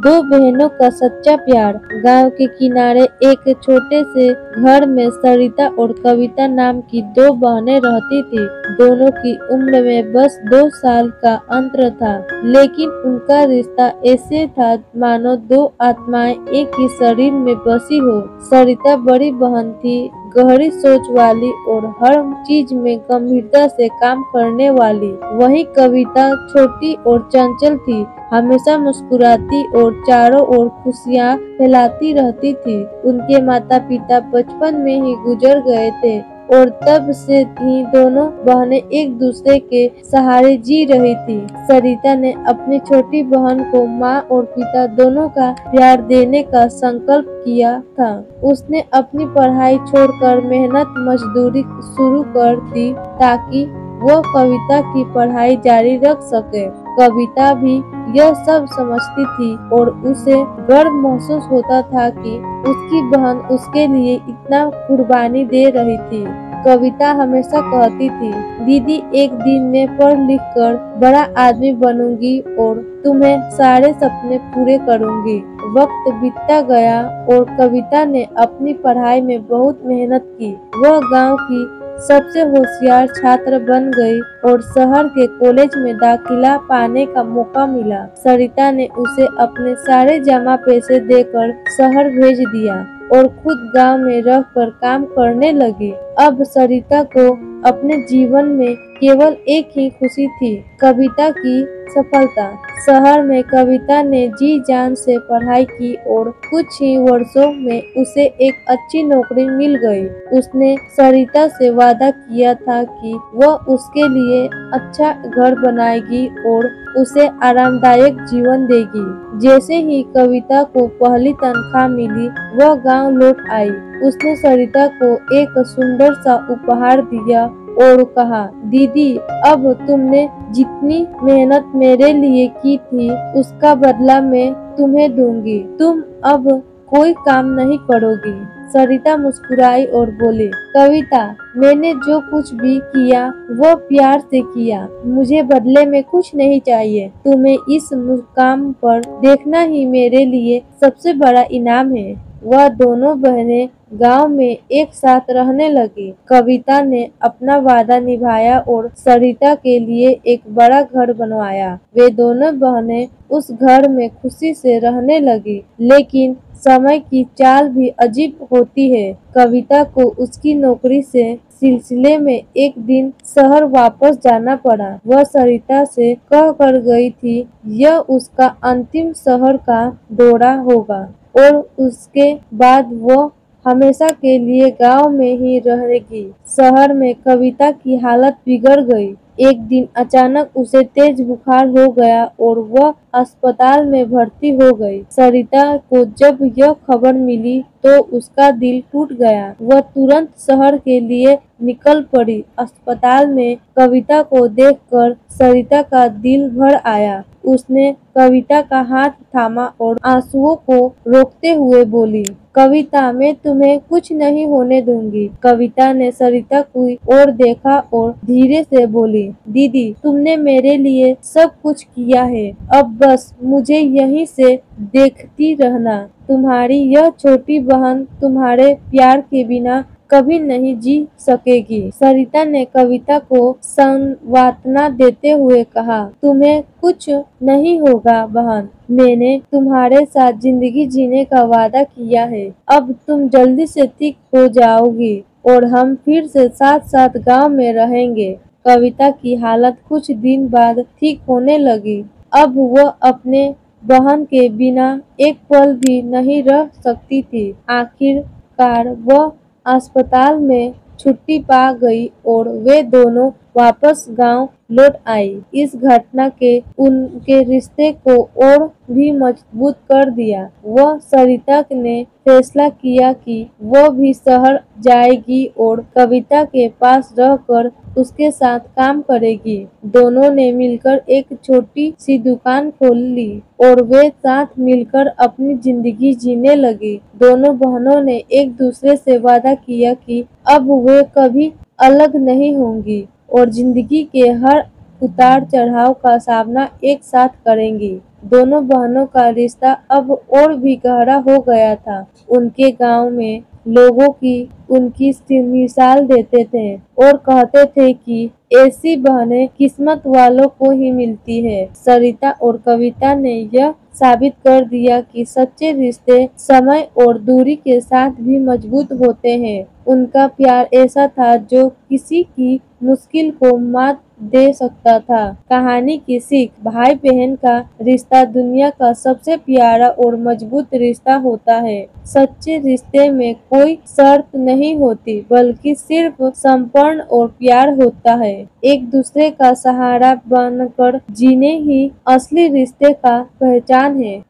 दो बहनों का सच्चा प्यार। गांव के किनारे एक छोटे से घर में सरिता और कविता नाम की दो बहनें रहती थी। दोनों की उम्र में बस 2 साल का अंतर था, लेकिन उनका रिश्ता ऐसे था मानो दो आत्माएं एक ही शरीर में बसी हो। सरिता बड़ी बहन थी, गहरी सोच वाली और हर चीज में गंभीरता से काम करने वाली। वहीं कविता छोटी और चंचल थी, हमेशा मुस्कुराती और चारों ओर खुशियाँ फैलाती रहती थी। उनके माता पिता बचपन में ही गुजर गए थे और तब से ही दोनों बहनें एक दूसरे के सहारे जी रही थी। सरिता ने अपनी छोटी बहन को माँ और पिता दोनों का प्यार देने का संकल्प किया था। उसने अपनी पढ़ाई छोड़कर मेहनत मजदूरी शुरू कर दी ताकि वो कविता की पढ़ाई जारी रख सके। कविता भी यह सब समझती थी और उसे गर्व महसूस होता था कि उसकी बहन उसके लिए इतना कुर्बानी दे रही थी। कविता हमेशा कहती थी, दीदी एक दिन मैं पढ़ लिख कर बड़ा आदमी बनूंगी और तुम्हें सारे सपने पूरे करूंगी। वक्त बीतता गया और कविता ने अपनी पढ़ाई में बहुत मेहनत की। वह गांव की सबसे होशियार छात्र बन गई और शहर के कॉलेज में दाखिला पाने का मौका मिला। सरिता ने उसे अपने सारे जमा पैसे देकर शहर भेज दिया और खुद गांव में रहकर काम करने लगी। अब सरिता को अपने जीवन में केवल एक ही खुशी थी, कविता की सफलता। शहर में कविता ने जी जान से पढ़ाई की और कुछ ही वर्षों में उसे एक अच्छी नौकरी मिल गई। उसने सरिता से वादा किया था कि वह उसके लिए अच्छा घर बनाएगी और उसे आरामदायक जीवन देगी। जैसे ही कविता को पहली तनख्वाह मिली, वह गांव लौट आई। उसने सरिता को एक सुंदर सा उपहार दिया और कहा, दीदी अब तुमने जितनी मेहनत मेरे लिए की थी उसका बदला मैं तुम्हें दूंगी। तुम अब कोई काम नहीं करोगी। सरिता मुस्कुराई और बोली, कविता मैंने जो कुछ भी किया वो प्यार से किया, मुझे बदले में कुछ नहीं चाहिए। तुम्हें इस मुकाम पर देखना ही मेरे लिए सबसे बड़ा इनाम है। वह दोनों बहनें गांव में एक साथ रहने लगी। कविता ने अपना वादा निभाया और सरिता के लिए एक बड़ा घर बनवाया। वे दोनों बहनें उस घर में खुशी से रहने लगी, लेकिन समय की चाल भी अजीब होती है। कविता को उसकी नौकरी से सिलसिले में एक दिन शहर वापस जाना पड़ा। वह सरिता से कह कर गई थी, यह उसका अंतिम शहर का दौरा होगा और उसके बाद वो हमेशा के लिए गांव में ही रहेगी। शहर में कविता की हालत बिगड़ गई। एक दिन अचानक उसे तेज बुखार हो गया और वह अस्पताल में भर्ती हो गई। सरिता को जब यह खबर मिली तो उसका दिल टूट गया। वह तुरंत शहर के लिए निकल पड़ी। अस्पताल में कविता को देखकर सरिता का दिल भर आया। उसने कविता का हाथ थामा और आंसुओं को रोकते हुए बोली, कविता मैं तुम्हें कुछ नहीं होने दूंगी। कविता ने सरिता की ओर देखा और धीरे से बोली, दीदी तुमने मेरे लिए सब कुछ किया है, अब बस मुझे यहीं से देखती रहना। तुम्हारी यह छोटी बहन तुम्हारे प्यार के बिना कभी नहीं जी सकेगी। सरिता ने कविता को सांत्वना देते हुए कहा, तुम्हें कुछ नहीं होगा बहन, मैंने तुम्हारे साथ जिंदगी जीने का वादा किया है। अब तुम जल्दी से ठीक हो जाओगी और हम फिर से साथ साथ गांव में रहेंगे। कविता की हालत कुछ दिन बाद ठीक होने लगी। अब वह अपने बहन के बिना एक पल भी नहीं रह सकती थी। आखिरकार वह अस्पताल में छुट्टी पा गई और वे दोनों वापस गांव लौट आई। इस घटना के उनके रिश्ते को और भी मजबूत कर दिया। वह सरिता ने फैसला किया कि वह भी शहर जाएगी और कविता के पास रहकर उसके साथ काम करेगी। दोनों ने मिलकर एक छोटी सी दुकान खोल ली और वे साथ मिलकर अपनी जिंदगी जीने लगी। दोनों बहनों ने एक दूसरे से वादा किया कि अब वे कभी अलग नहीं होंगी और जिंदगी के हर उतार चढ़ाव का सामना एक साथ करेंगी। दोनों बहनों का रिश्ता अब और भी गहरा हो गया था। उनके गांव में लोगों की उनकी मिसाल देते थे और कहते थे कि ऐसी बहनें किस्मत वालों को ही मिलती है। सरिता और कविता ने यह साबित कर दिया कि सच्चे रिश्ते समय और दूरी के साथ भी मजबूत होते हैं। उनका प्यार ऐसा था जो किसी की मुश्किल को मात दे सकता था। कहानी की सीख, भाई बहन का रिश्ता दुनिया का सबसे प्यारा और मजबूत रिश्ता होता है। सच्चे रिश्ते में कोई शर्त नहीं होती, बल्कि सिर्फ समर्पण और प्यार होता है। एक दूसरे का सहारा बनकर जीने ही असली रिश्ते का पहचान है।